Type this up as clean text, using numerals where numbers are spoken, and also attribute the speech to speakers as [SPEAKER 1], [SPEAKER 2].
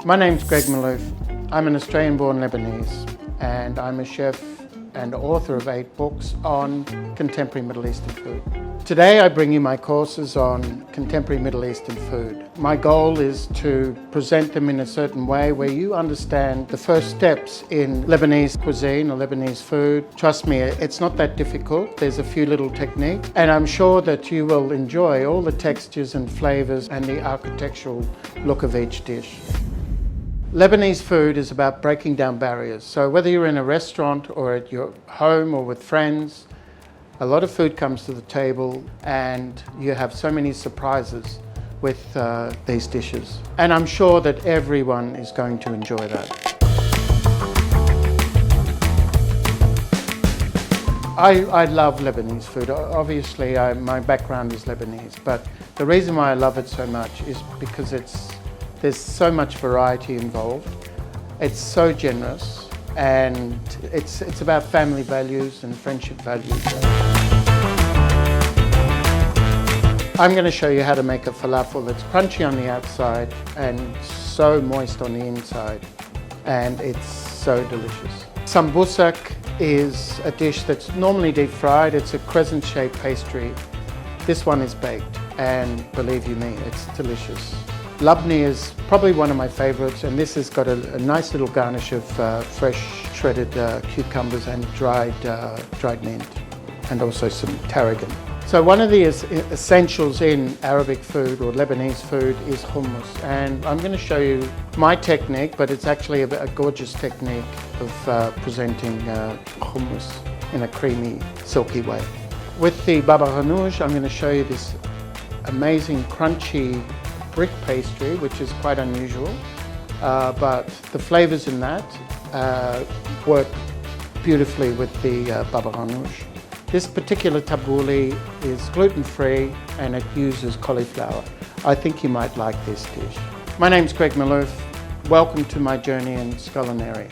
[SPEAKER 1] My name's Greg Malouf. I'm an Australian-born Lebanese and I'm a chef and author of 8 books on contemporary Middle Eastern food. Today I bring you my courses on contemporary Middle Eastern food. My goal is to present them in a certain way where you understand the first steps in Lebanese cuisine or Lebanese food. Trust me, it's not that difficult. There's a few little techniques and I'm sure that you will enjoy all the textures and flavors and the architectural look of each dish. Lebanese food is about breaking down barriers. So whether you're in a restaurant or at your home or with friends, a lot of food comes to the table and you have so many surprises with these dishes. And I'm sure that everyone is going to enjoy that. I love Lebanese food. Obviously, my background is Lebanese, but the reason why I love it so much is because there's so much variety involved. It's so generous and it's about family values and friendship values. I'm going to show you how to make a falafel that's crunchy on the outside and so moist on the inside, and it's so delicious. Sambousak is a dish that's normally deep fried. It's a crescent-shaped pastry. This one is baked, and believe you me, it's delicious. Labneh is probably one of my favorites, and this has got a nice little garnish of fresh shredded cucumbers and dried mint, and also some tarragon. So one of the essentials in Arabic food or Lebanese food is hummus, and I'm going to show you my technique, but it's actually a gorgeous technique of presenting hummus in a creamy, silky way. With the baba ganoush, I'm going to show you this amazing crunchy brick pastry, which is quite unusual, but the flavors in that work beautifully with the baba ganoush. This particular tabulé is gluten-free and it uses cauliflower. I think you might like this dish. My name's Greg Malouf. Welcome to my journey in culinary.